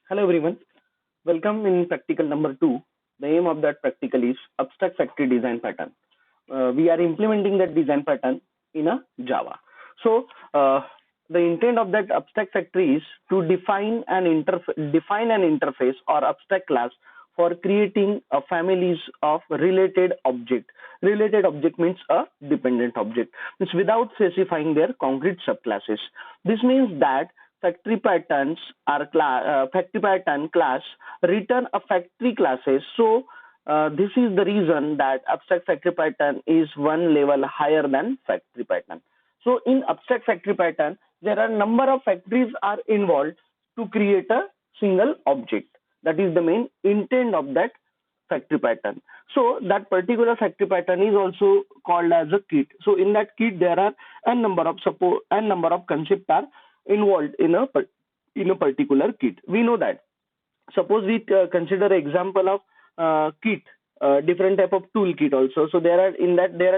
Hello everyone, welcome in practical number 2. The aim of that practical is abstract factory design pattern. We are implementing that design pattern in a Java. So the intent of that abstract factory is to define an interface or abstract class for creating a families of related object. Related object means a dependent object. Means without specifying their concrete subclasses. This means that factory pattern class return a factory classes. So this is the reason that abstract factory pattern is one level higher than factory pattern. So in abstract factory pattern, there are number of factories are involved to create a single object. That is the main intent of that factory pattern. So that particular factory pattern is also called as a kit. So in that kit, there are n number of concepts are involved in a particular kit. We know that. Suppose we consider example of kit, different type of toolkit also. So there are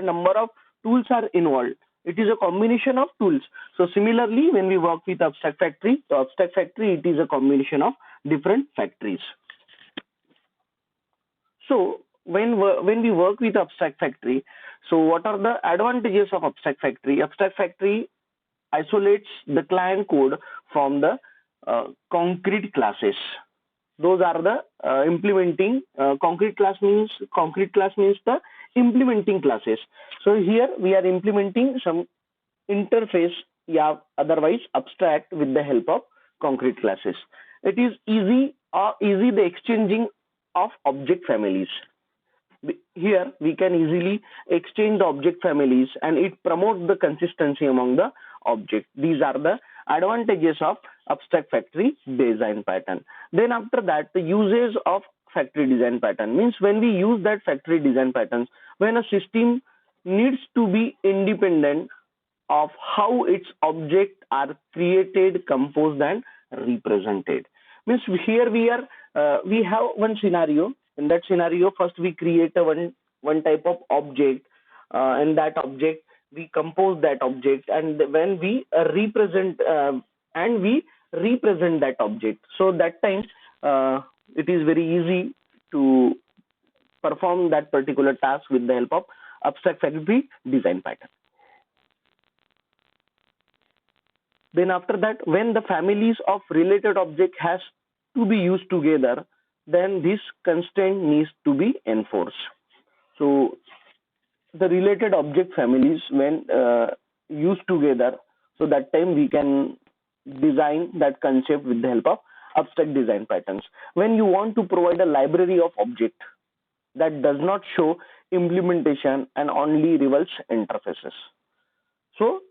number of tools are involved. It is a combination of tools. So similarly, when we work with abstract factory, so abstract factory it is a combination of different factories. So when we work with abstract factory, so what are the advantages of abstract factory? Abstract factory isolates the client code from the concrete classes. Those are the implementing concrete class means the implementing classes. So here we are implementing some interface, yeah, otherwise abstract with the help of concrete classes. It is easy the exchanging of object families. Here we can easily exchange the object families and it promotes the consistency among the object. These are the advantages of abstract factory design pattern. Then after that, the uses of factory design pattern means when we use that factory design patterns, when a system needs to be independent of how its objects are created, composed and represented. Means here we have one scenario. In that scenario, first we create a one type of object, and that object we compose that object, and when we represent that object. So that time it is very easy to perform that particular task with the help of abstract factory design pattern. Then after that, when the families of related object has to be used together, then this constraint needs to be enforced. So the related object families when used together, so that time we can design that concept with the help of abstract design patterns. When you want to provide a library of object that does not show implementation and only reveals interfaces. So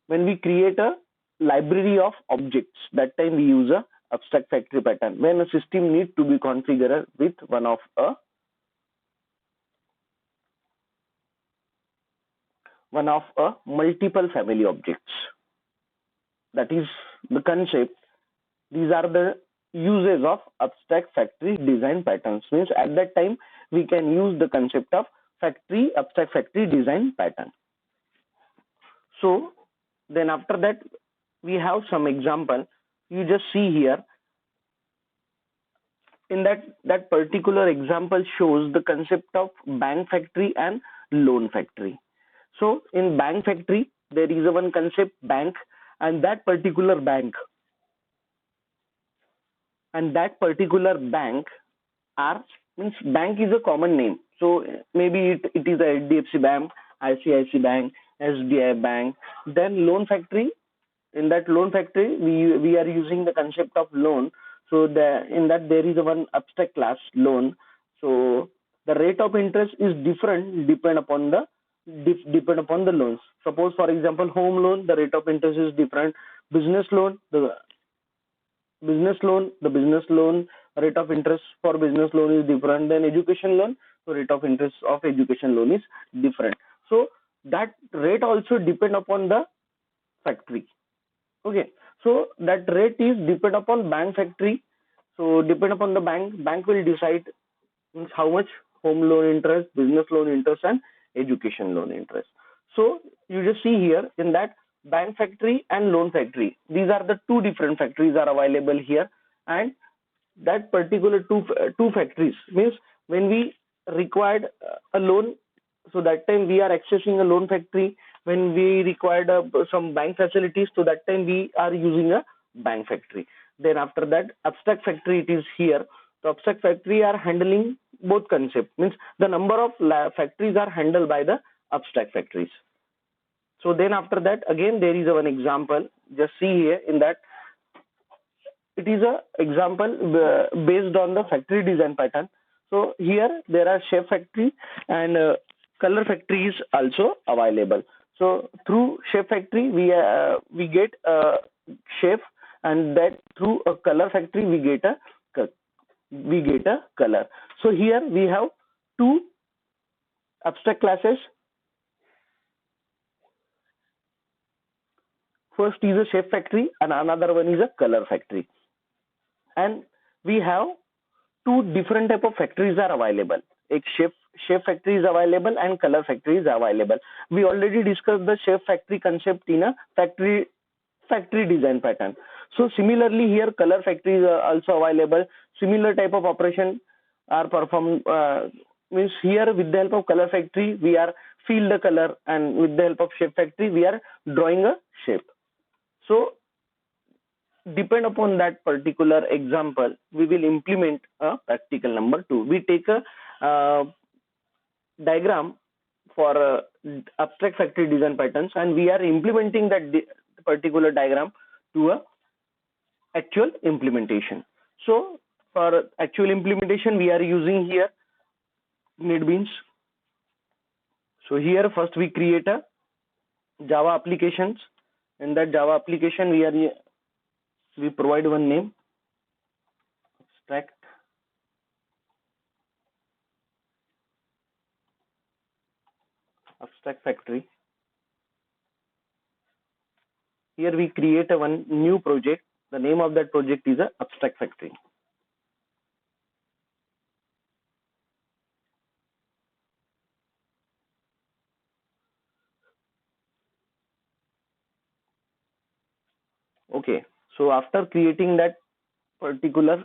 when we create a library of objects, that time we use a abstract factory pattern. When a system needs to be configured with one of a multiple family objects. That is the concept. These are the uses of abstract factory design patterns. Means at that time we can use the concept of abstract factory design pattern. So then after that we have some example. You just see here. In that particular example shows the concept of bank factory and loan factory. So in bank factory there is a one concept bank, and that particular bank means bank is a common name. So maybe it is a HDFC Bank, ICICI Bank, SBI Bank. Then loan factory. In that loan factory, we are using the concept of loan. So in that there is a one abstract class loan. So the rate of interest is different depend upon the loans. Suppose for example home loan, the rate of interest is different. Business loan rate of interest for business loan is different. Then education loan, so rate of interest of education loan is different. So that rate also depend upon the factory. Okay, so that rate is depend upon bank factory. So depend upon the bank will decide how much home loan interest, business loan interest and education loan interest. So you just see here in that bank factory and loan factory, these are the two different factories are available here and that particular two factories means when we required a loan, so that time we are accessing a loan factory. When we required some bank facilities, so that time we are using a bank factory. Then after that abstract factory it is here. So abstract factory are handling both concept, means the number of factories are handled by the abstract factories. So then after that again there is one example, just see here in that it is a example based on the factory design pattern. So here there are shape factory and color factory is also available. So through shape factory we get a shape, and that through a color factory we get a color. So here we have two abstract classes. First is a shape factory and another one is a color factory, and we have two different type of factories are available. A shape factory is available and color factory is available. We already discussed the shape factory concept in a factory design pattern. So similarly here color factory is also available. Similar type of operation are performed, means here with the help of color factory we are fill the color, and with the help of shape factory we are drawing a shape. So depend upon that particular example we will implement a practical number 2. We take a diagram for abstract factory design patterns, and we are implementing that particular diagram to a actual implementation. So for actual implementation we are using here NetBeans. So here first we create a Java applications. In that Java application we provide one name, abstract factory. Here we create a one new project. The name of that project is a abstract factory. Okay, so after creating that particular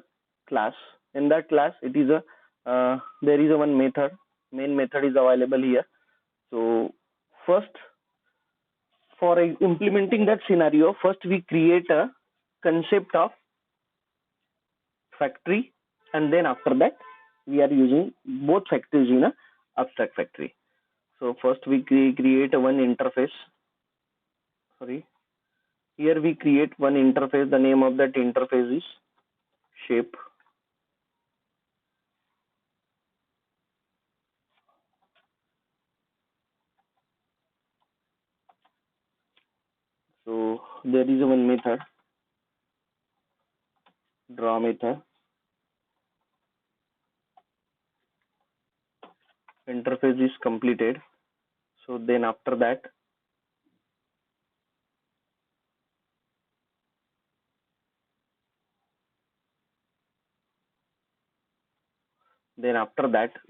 class, in that class it is a there is a one method, main method is available here. So first, for implementing that scenario, first we create a concept of factory, and then after that we are using both factories in a abstract factory. So first we create a one interface. Sorry, here we create one interface. The name of that interface is shape. So there is one method, draw method. Interface is completed. So then after that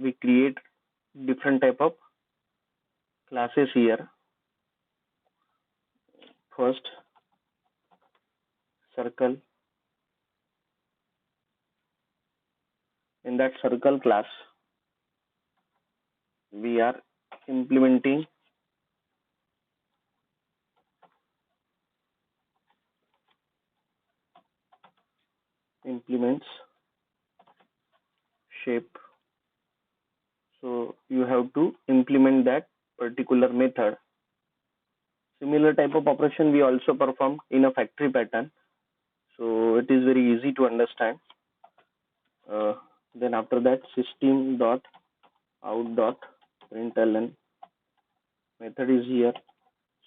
we create different type of classes here. First, circle. In that circle class we are implementing implements shape. So you have to implement that particular method. Similar type of operation we also perform in a factory pattern, so it is very easy to understand. Then after that system dot out dot println method is here.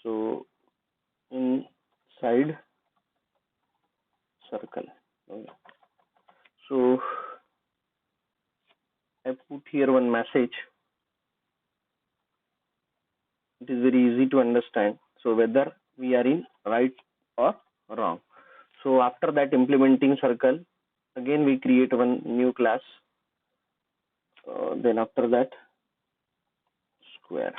So inside circle, okay. So I put here one message. It is very easy to understand. So whether we are in right or wrong. So after that implementing circle, again we create one new class. Then after that square.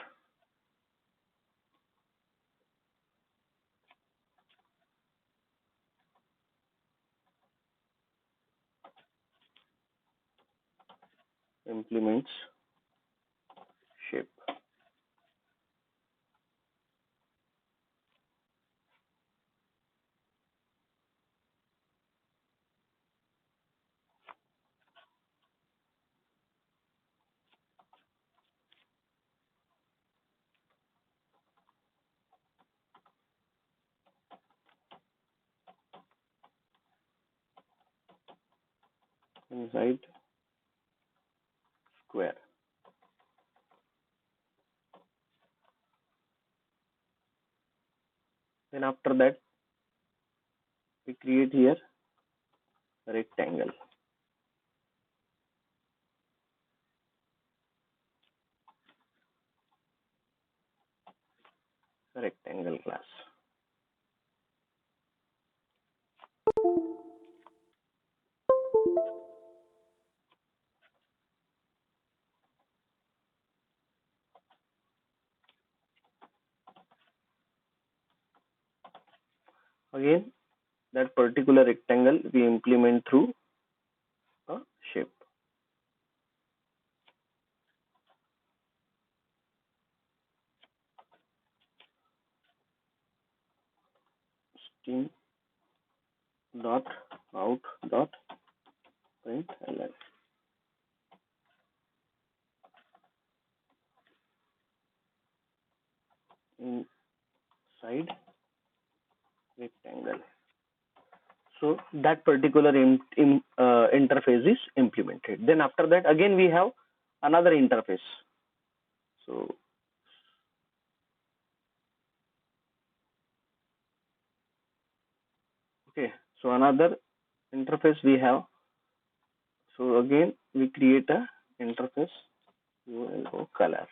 implements shape. Inside square. Then after that, we create here rectangle. Rectangle class. Again, that particular rectangle we implement through a shape. String dot out dot println inside rectangle. So that particular interface is implemented. Then after that, again we have another interface. So okay, so another interface we have. So again we create a interface ULO color.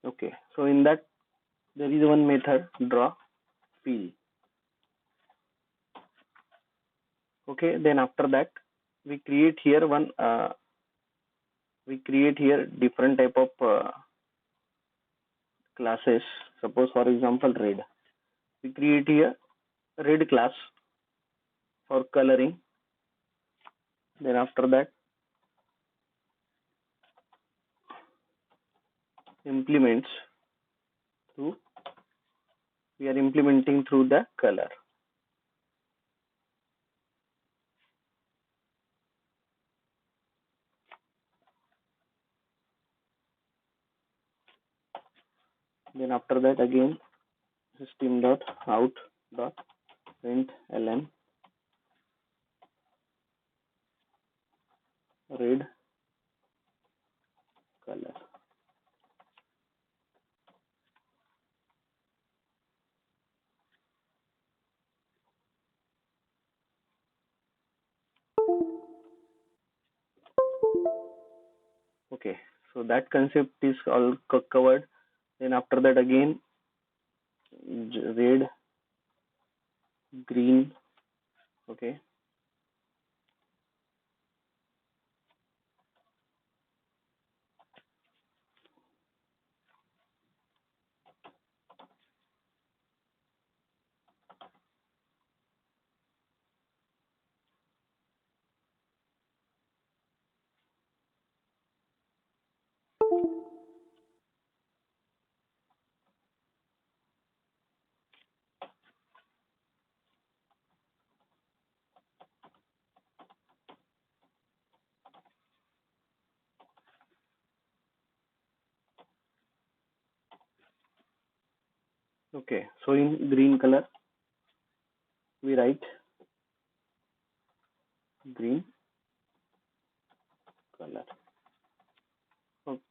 Okay, so in that there is one method draw fill. Okay, then after that we create here different type of classes. Suppose for example red, we create here red class for coloring. Then after that implements through, we are implementing through the color. Then after that again system dot out dot println red color. Okay, so that concept is all covered. Then after that again red, green. Okay, okay, so in green color we write green color. Okay,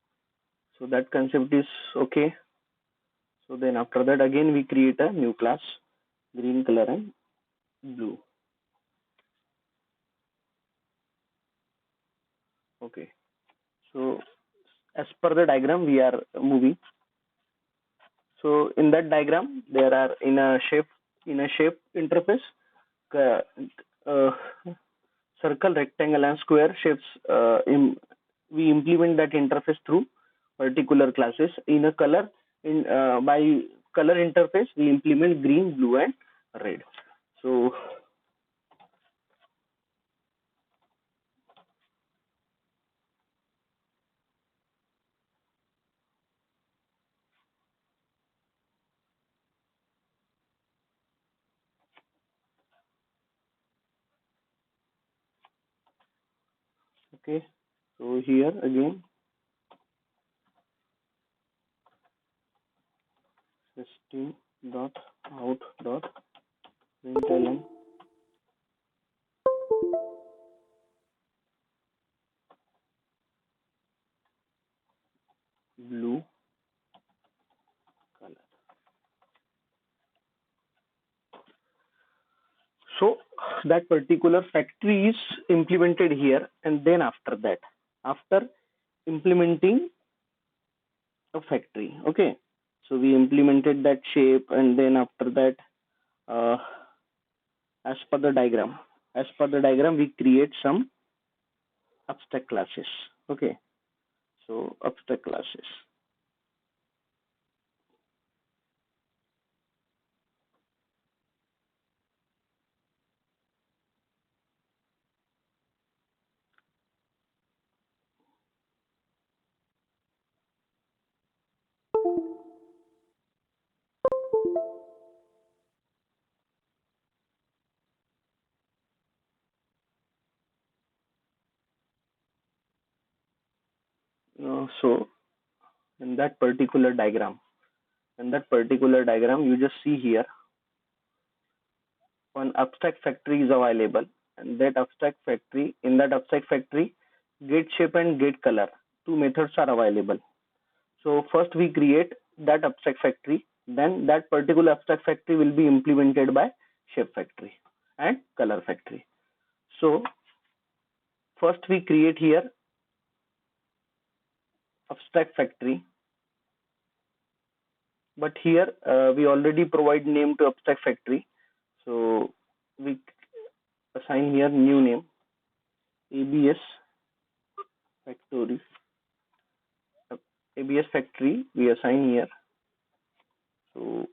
so that concept is okay. So then after that again we create a new class green color and blue. Okay. So as per the diagram we are moving. So in that diagram there are in a shape interface, uh, uh, circle, rectangle, and square shapes. We implement that interface through particular classes. In a color, in by color interface, we implement green, blue, and red. So okay. So here again, system dot out dot println blue color. So that particular factory is implemented here, and then after implementing a factory, okay. So we implemented that shape, and then after that, uh, as per the diagram, we create some abstract classes. Okay, so abstract classes. So in that particular diagram, you just see here one abstract factory is available, and in that abstract factory, gate shape and gate color, two methods are available. So first we create that abstract factory, then that particular abstract factory will be implemented by shape factory and color factory. So first we create here abstract factory, but here we already provide name to abstract factory. So we assign here new name, ABS factory. ABS factory we assign here. So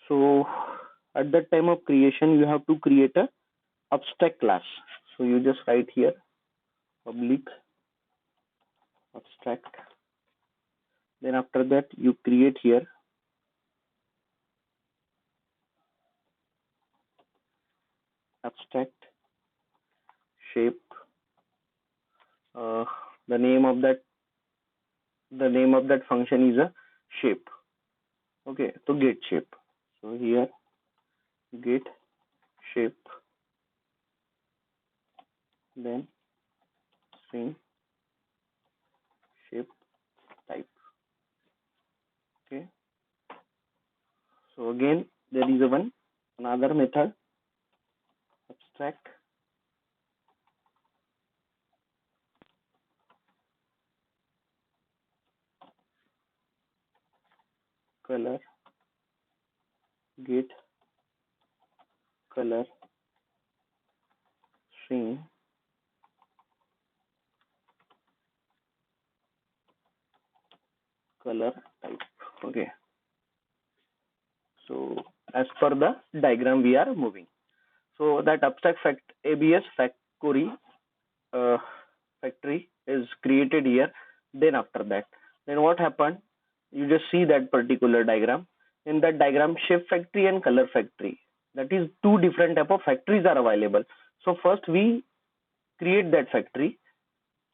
so at that time of creation, you have to create a abstract class. So you just write here public abstract. Then after that, you create here abstract shape. Uh, the name of that function is a shape. Okay, so get shape. So here get shape, then string shape type. Okay. So again there is another method, abstract color get color string color type. Okay. So as per the diagram we are moving. So that abstract ABS factory uh, factory is created here. Then after that, then what happened? You just see that particular diagram. In that diagram, shape factory and color factory. That is two different type of factories are available. So first we create that factory.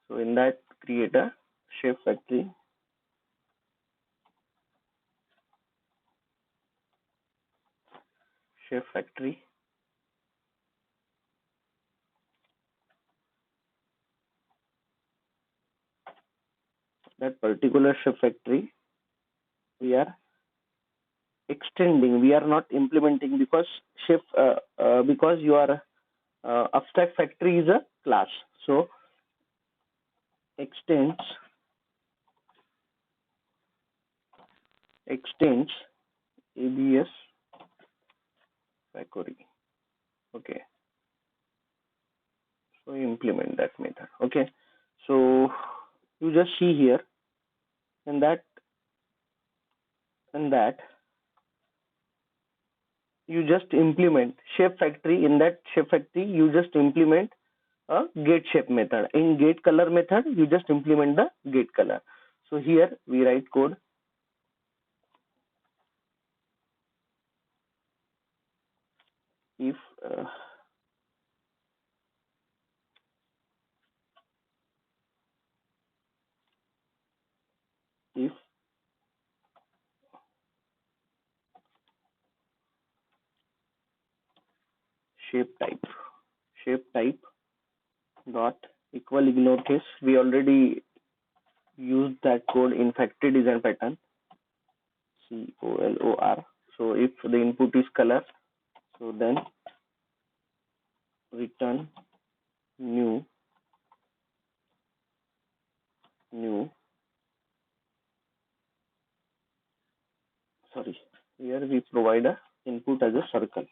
So in that create a shape factory, particular shape factory we are extending, we are not implementing, because because your abstract factory is a class. So extends ABS factory. Okay, so implement that method. Okay, so you just see here, and that you just implement shape factory. In that shape factory you just implement a gate shape method. In gate color method you just implement the gate color. So here we write code if if shape type dot equal ignore case. We already used that code in factory design pattern, COLOR. So if the input is color, so then return new sorry, here we provide a input as a circle.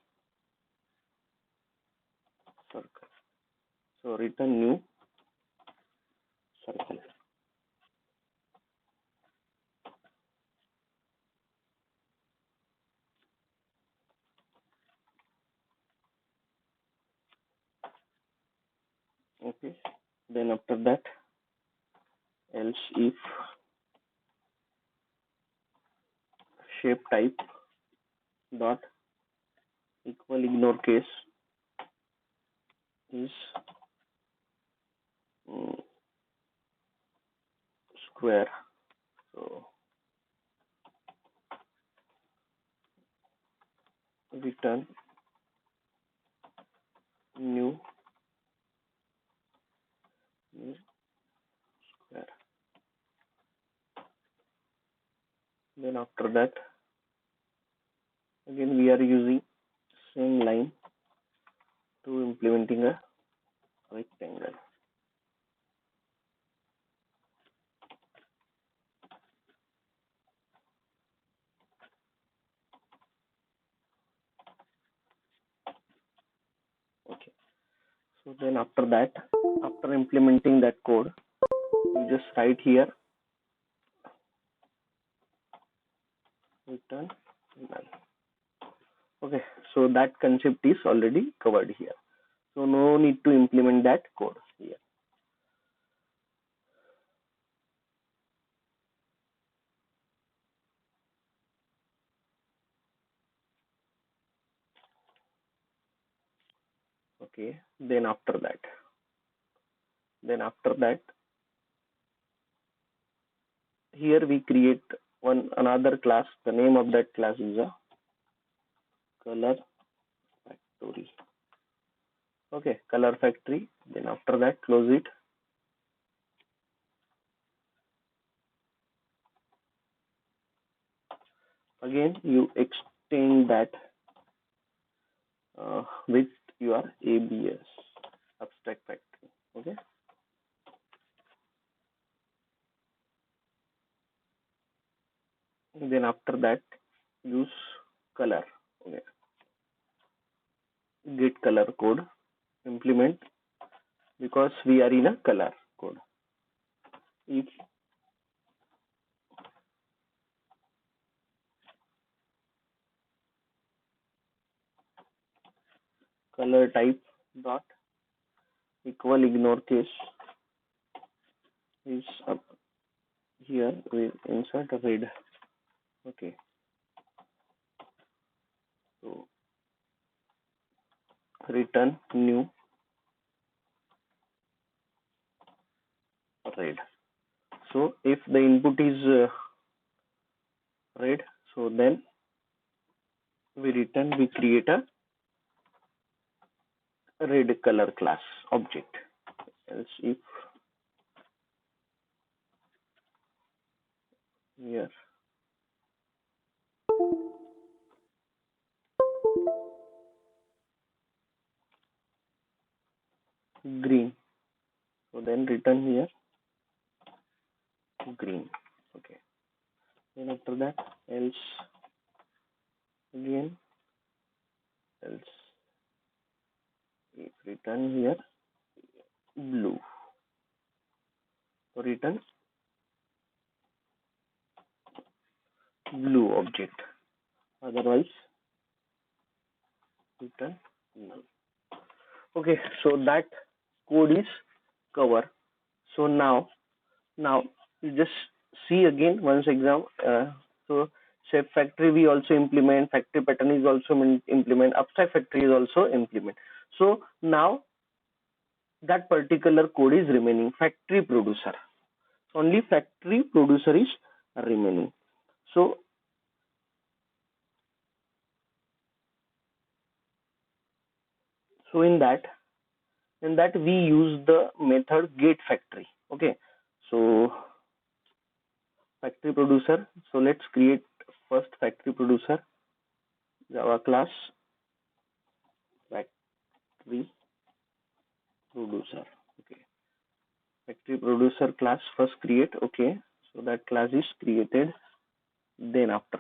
So return new circle. Okay, then after that, else if shape type dot equal ignore case is square. So return new square. Then after that, again we are using same line to implementing a rectangle. Okay, so then after that, after implementing that code, you just write here return null. Okay, so that concept is already covered here, so no need to implement that code here. Okay, then after that, here we create another class. The name of that class is a color factory. Okay, color factory. Then after that, close it. Again, you extend that with your ABS abstract factory. Okay. And then after that, use color. Okay. Get color code. Implement, because we are in a color code. If color type dot equal ignore case is up here, we insert red. Okay, so return new red. So if the input is red, so then we create a red color class object. Else if here green. So then return here green. Okay. Then after that else again else if return here blue. So return blue object. Otherwise return null. Okay. So that code is cover. So now you just see again once exam. So shape factory we also implement, factory pattern is also implement, abstract factory is also implement. So now that particular code is remaining, factory producer. Only factory producer is remaining. So so in that we use the method get factory. Okay. So factory producer. So let's create first factory producer Java class factory producer. Okay. Factory producer class first create. Okay. So that class is created. Then after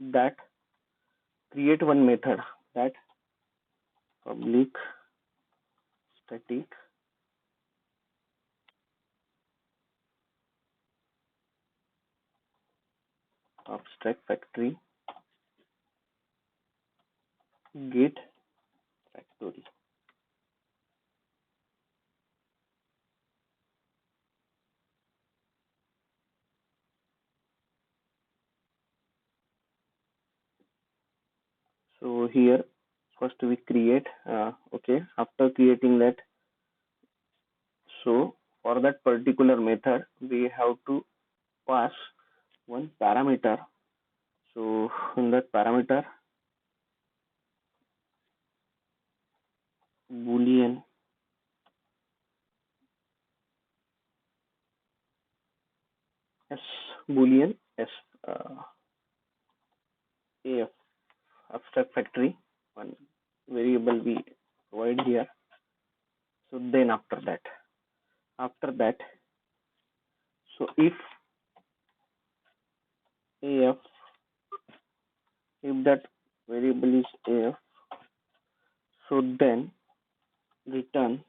that create one method, that public static abstract factory get factory. So here first we create. Okay. After creating that, so for that particular method we have to pass one parameter. So in that parameter boolean s boolean s uh, af abstract factory one variable we provide here. So then after that, so if af, if that variable is af, so then return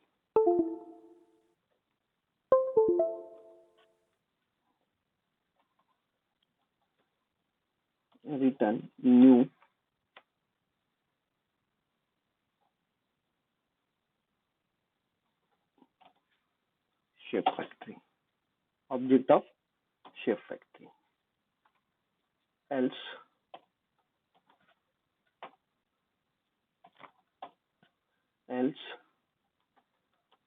new shape factory, object of shape factory. Else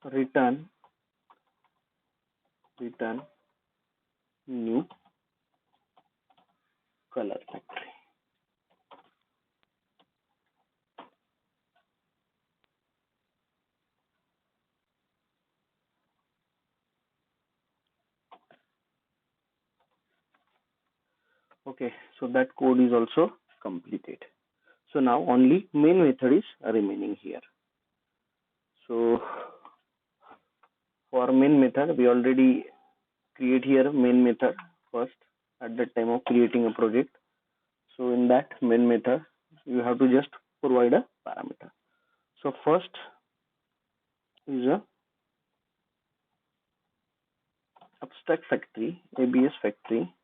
return new color factory. Okay, so that code is also completed. So now only main method is remaining here. So for main method we already create here main method first at the time of creating a project. So in that main method you have to just provide a parameter. So first is a abstract factory, ABS factory.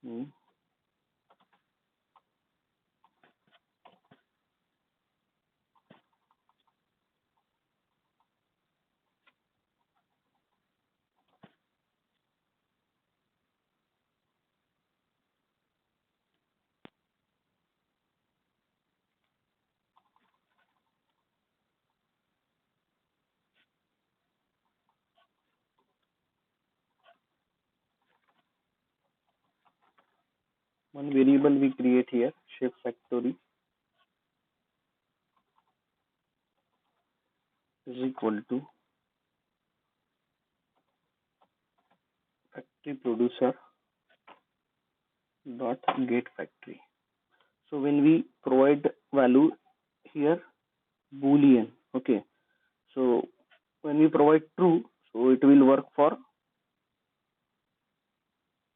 Hmm. one variable we create here, shape factory is equal to factory producer dot get factory. So when we provide value here boolean, okay, so when we provide true, so it will work for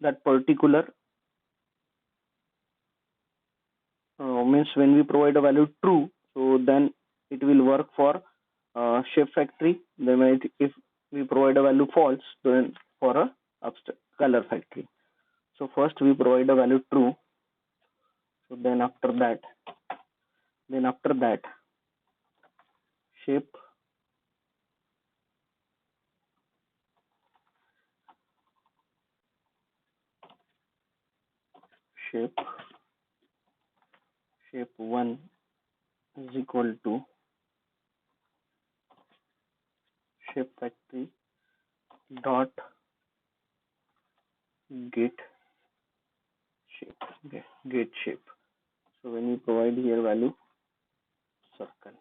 that particular means when we provide a value true, so then it will work for shape factory. Then if we provide a value false, then for a abstract color factory. So first we provide a value true. So then after that shape shape shape 1 is equal to shape factory dot get get shape. So when you provide here value circle,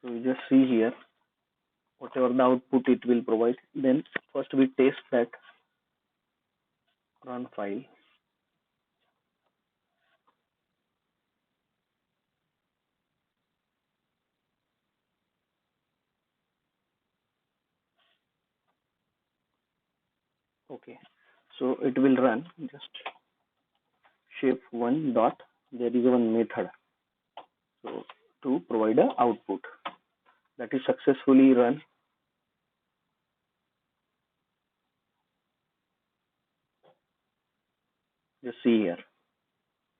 so you just see here whatever the output it will provide. Then first we test that, run file. Okay, so it will run. Just shape 1 dot, there is one method so to provide a output that is successfully run. Just see here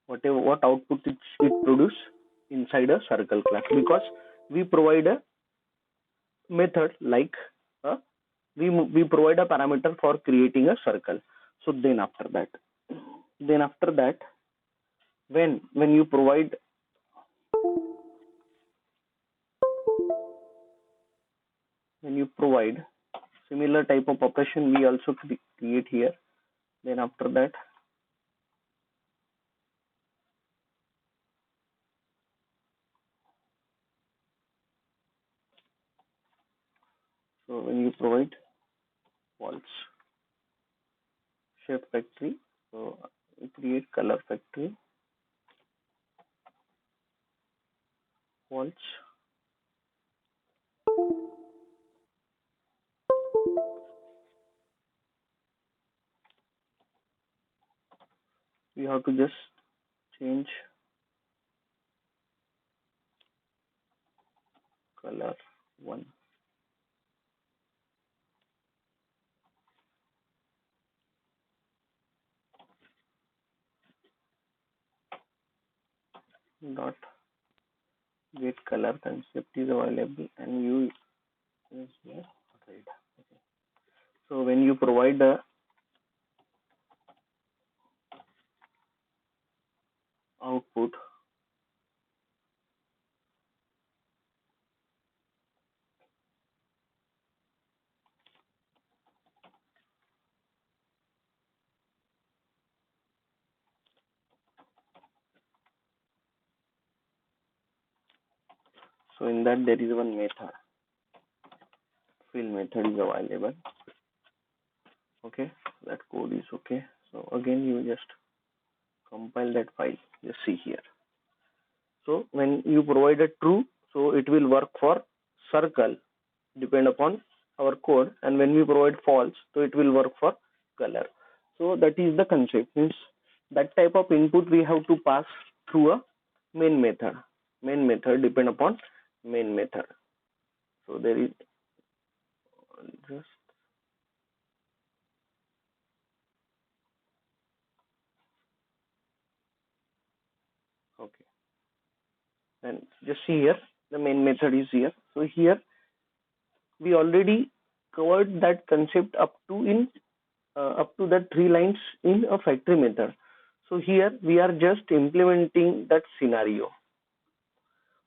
what output it produce inside a circle class, because we provide a method like we provide a parameter for creating a circle. So then after that when you provide similar type of operation, we also create here. Then after that so when you provide false shape factory, so we create color factory false. We have to just change color 1. Dot get color concept is available and you is here red. Okay. So when you provide the output, so in that there is one method, fill method is available. Okay, that code is okay. So again you just compile that file. Just see here. So when you provide a true, so it will work for circle depend upon our code, and when we provide false, so it will work for color. So that is the concept. Means that type of input we have to pass through a main method. Main method depend upon main method. So there is just okay, and just see here the main method is here. So here we already covered that concept up to the 3 lines in a factory method. So here we are just implementing that scenario.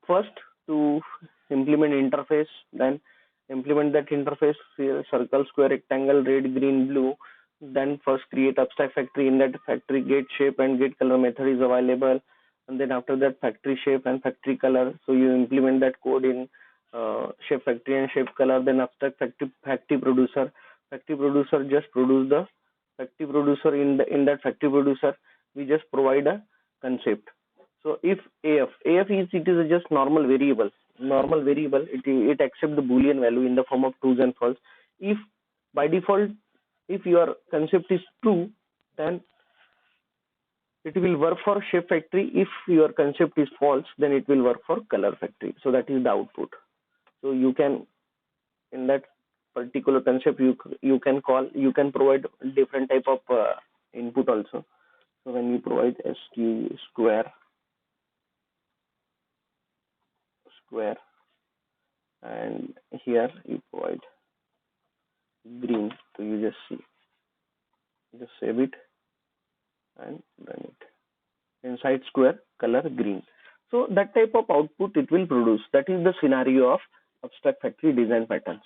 First to implement interface, then implement that interface, circle, square, rectangle, red, green, blue. Then first create abstract factory. In that factory, get shape and get color method is available, and then after that factory shape and factory color. So you implement that code in shape factory and shape color. Then abstract factory producer. Factory producer just produce the factory producer. In that factory producer, we just provide a concept. So if AF is, it is just normal variable. Normal variable, it accepts the boolean value in the form of trues and false. If by default, if your concept is true, then it will work for shape factory. If your concept is false, then it will work for color factory. So that is the output. So you can, in that particular concept, you can provide different type of input also. So when you provide SQ square, and here you provide green, so you just see, just save it and run it. Inside square, color green. So that type of output it will produce. That is the scenario of abstract factory design patterns.